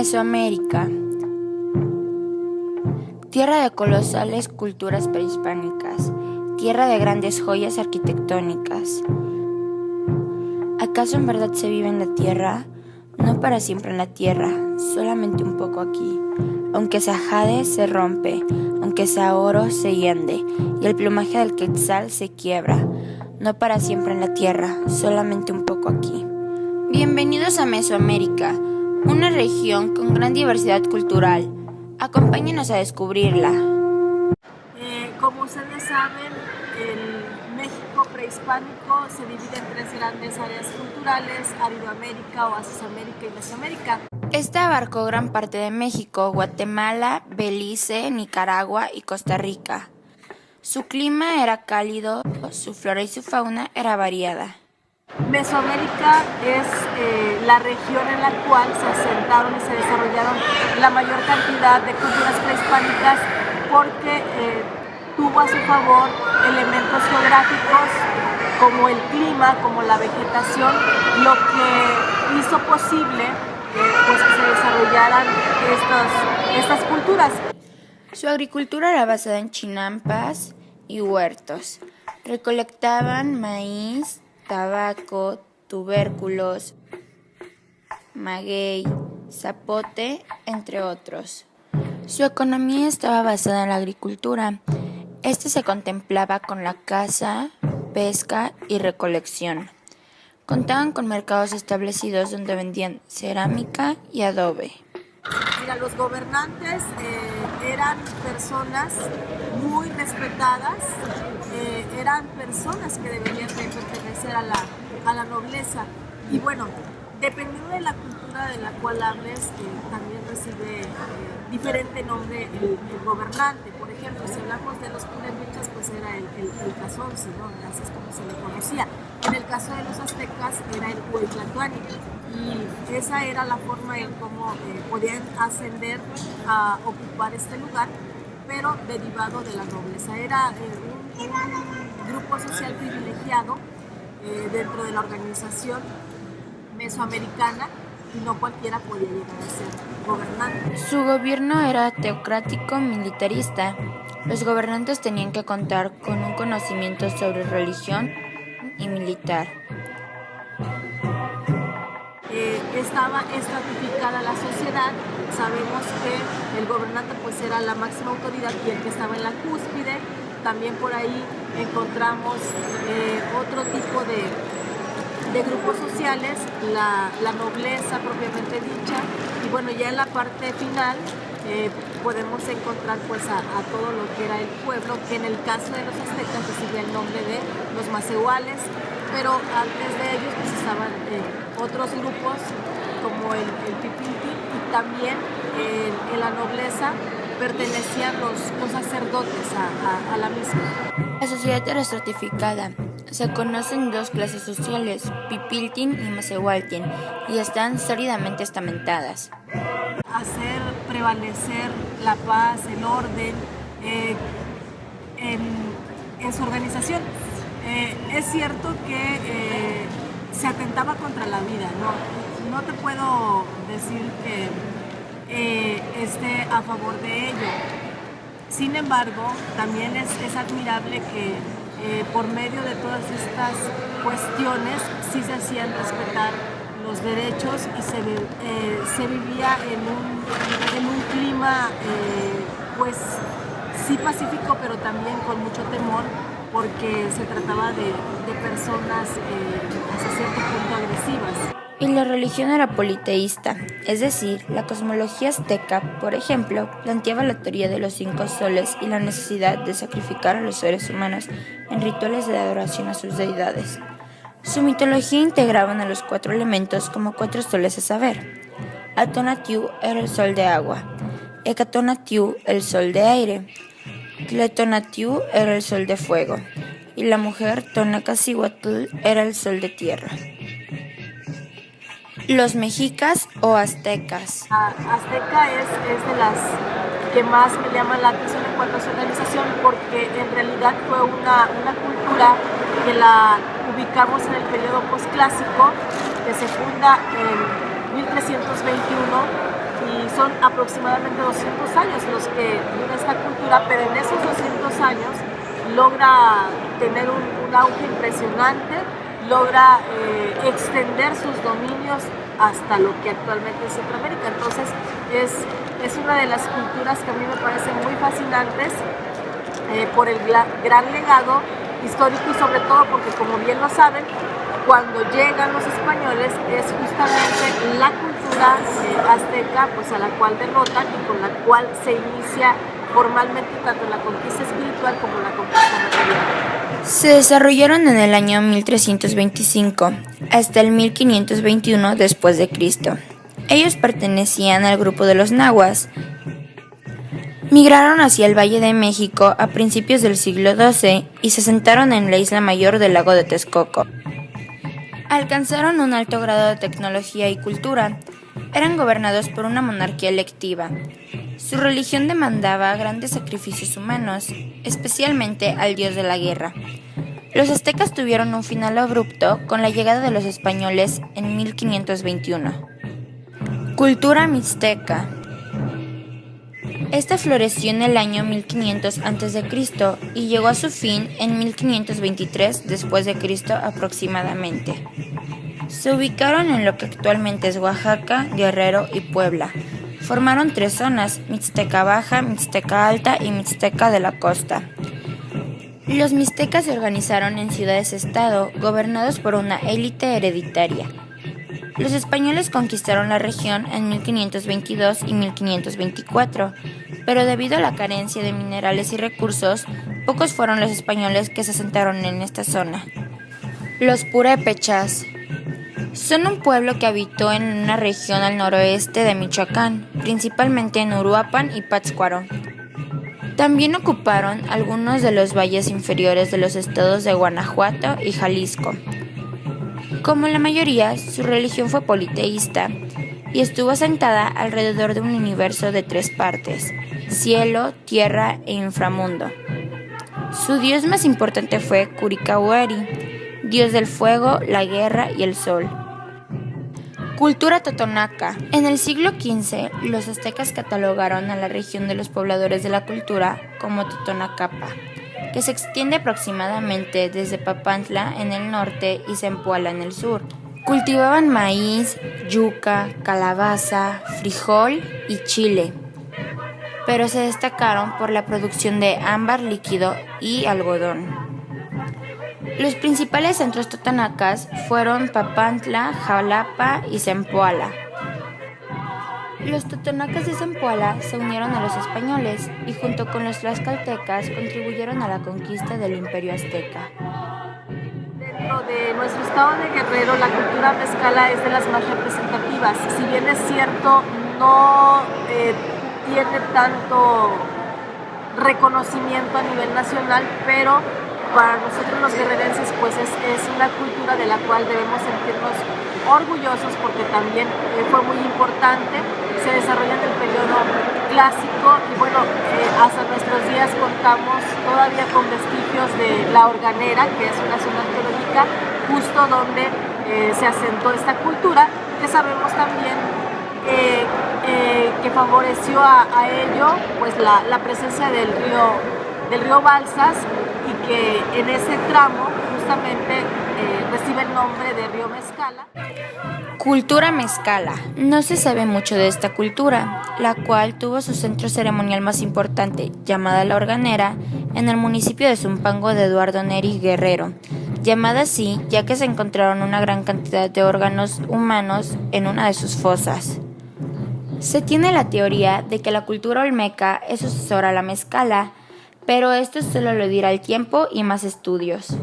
Mesoamérica, tierra de colosales culturas prehispánicas, tierra de grandes joyas arquitectónicas. ¿Acaso en verdad se vive en la tierra? No para siempre en la tierra, solamente un poco aquí. Aunque sea jade, se rompe, aunque sea oro, se hiende, y el plumaje del quetzal se quiebra. No para siempre en la tierra, solamente un poco aquí. Bienvenidos a Mesoamérica, una región con gran diversidad cultural. Acompáñenos a descubrirla. Como ustedes saben, el México prehispánico se divide en tres grandes áreas culturales: Aridoamérica, Oasisamérica y Mesoamérica. Esta abarcó gran parte de México, Guatemala, Belice, Nicaragua y Costa Rica. Su clima era cálido, su flora y su fauna era variada. Mesoamérica es la región en la cual se asentaron y se desarrollaron la mayor cantidad de culturas prehispánicas porque tuvo a su favor elementos geográficos como el clima, como la vegetación, lo que hizo posible pues que se desarrollaran estas culturas. Su agricultura era basada en chinampas y huertos. Recolectaban maíz, tabaco, tubérculos, maguey, zapote, entre otros. Su economía estaba basada en la agricultura. Este se contemplaba con la caza, pesca y recolección. Contaban con mercados establecidos donde vendían cerámica y adobe. Mira, los gobernantes eran personas muy respetadas, eran personas que deberían de pertenecer a la nobleza. Y bueno, dependiendo de la cultura de la cual hables, también recibe diferente nombre el gobernante. Por ejemplo, si hablamos de los purépechas, pues era el Cazonzi, ¿no? Así es como se le conocía. En el caso de los aztecas era el Hueytlatoani. Y esa era la forma en cómo podían ascender a ocupar este lugar, pero derivado de la nobleza. Era un grupo social privilegiado dentro de la organización mesoamericana y no cualquiera podía llegar a ser gobernante. Su gobierno era teocrático militarista. Los gobernantes tenían que contar con un conocimiento sobre religión y militar. Estaba estratificada la sociedad. Sabemos que el gobernante pues era la máxima autoridad y el que estaba en la cúspide. También por ahí encontramos otro tipo de grupos sociales, la nobleza propiamente dicha, y bueno, ya en la parte final podemos encontrar pues a todo lo que era el pueblo, que en el caso de los aztecas recibía el nombre de los macehuales, pero antes de ellos pues estaban otros grupos como el pipilti, y también en la nobleza pertenecían los sacerdotes a la misma. La sociedad era estratificada. Se conocen dos clases sociales, Pipiltin y Macehualtin, y están sólidamente estamentadas. Hacer prevalecer la paz, el orden en su organización. Es cierto que se atentaba contra la vida, no te puedo decir que esté a favor de ello. Sin embargo, también es admirable que por medio de todas estas cuestiones sí se hacían respetar los derechos y se vivía en un clima pues sí pacífico, pero también con mucho temor, porque se trataba de personas hasta cierto punto agresivas. Y la religión era politeísta, es decir, la cosmología azteca, por ejemplo, planteaba la teoría de los 5 soles y la necesidad de sacrificar a los seres humanos en rituales de adoración a sus deidades. Su mitología integraban a los 4 elementos como 4 soles a saber. Atonatiuh era el sol de agua, Hecatonatiuh el sol de aire, Tletonatiuh era el sol de fuego, y la mujer Tonacacíhuatl era el sol de tierra. Los mexicas o aztecas. Azteca es de las que más me llaman la atención en cuanto a su organización, porque en realidad fue una cultura que la ubicamos en el periodo posclásico, que se funda en 1321 y son aproximadamente 200 años los que dura esta cultura, pero en esos 200 años logra tener un auge impresionante, logra extender sus dominios hasta lo que actualmente es Centroamérica. Entonces es una de las culturas que a mí me parecen muy fascinantes por el gran legado histórico y sobre todo porque, como bien lo saben, cuando llegan los españoles es justamente la cultura azteca, pues a la cual derrotan y con la cual se inicia formalmente tanto la conquista espiritual como la conquista material. Se desarrollaron en el año 1325 hasta el 1521 después de Cristo. Ellos pertenecían al grupo de los nahuas. Migraron hacia el Valle de México a principios del siglo XII y se asentaron en la isla mayor del lago de Texcoco. Alcanzaron un alto grado de tecnología y cultura. Eran gobernados por una monarquía electiva. Su religión demandaba grandes sacrificios humanos, especialmente al dios de la guerra. Los aztecas tuvieron un final abrupto con la llegada de los españoles en 1521. Cultura mixteca. Esta floreció en el año 1500 a.C. y llegó a su fin en 1523 después de Cristo aproximadamente. Se ubicaron en lo que actualmente es Oaxaca, Guerrero y Puebla. Formaron 3 zonas: Mixteca Baja, Mixteca Alta y Mixteca de la Costa. Los mixtecas se organizaron en ciudades-estado, gobernados por una élite hereditaria. Los españoles conquistaron la región en 1522 y 1524, pero debido a la carencia de minerales y recursos, pocos fueron los españoles que se asentaron en esta zona. Los purépechas son un pueblo que habitó en una región al noroeste de Michoacán, principalmente en Uruapan y Pátzcuaro. También ocuparon algunos de los valles inferiores de los estados de Guanajuato y Jalisco. Como la mayoría, su religión fue politeísta y estuvo asentada alrededor de un universo de 3 partes: cielo, tierra e inframundo. Su dios más importante fue Curicahueri, dios del fuego, la guerra y el sol. Cultura totonaca. En el siglo XV, los aztecas catalogaron a la región de los pobladores de la cultura como Totonacapa, que se extiende aproximadamente desde Papantla en el norte y Zempoala en el sur. Cultivaban maíz, yuca, calabaza, frijol y chile, pero se destacaron por la producción de ámbar líquido y algodón. Los principales centros totonacas fueron Papantla, Jalapa y Zempoala. Los totonacas de Zempoala se unieron a los españoles y junto con los tlaxcaltecas contribuyeron a la conquista del Imperio Azteca. Dentro de nuestro estado de Guerrero, la cultura mezcala es de las más representativas. Si bien es cierto, no tiene tanto reconocimiento a nivel nacional, pero para nosotros los guerrerenses pues es una cultura de la cual debemos sentirnos orgullosos porque también fue muy importante. Se desarrolla en el periodo clásico y bueno, hasta nuestros días contamos todavía con vestigios de La Organera, que es una zona arqueológica justo donde se asentó esta cultura, que sabemos también que favoreció a ello pues la presencia del río Balsas, y que en ese tramo justamente recibe el nombre de río Mezcala. Cultura mezcala. No se sabe mucho de esta cultura, la cual tuvo su centro ceremonial más importante, llamada La Organera, en el municipio de Zumpango de Eduardo Neri Guerrero, llamada así ya que se encontraron una gran cantidad de órganos humanos en una de sus fosas. Se tiene la teoría de que la cultura olmeca es sucesora a la mezcala, pero esto solo lo dirá el tiempo y más estudios.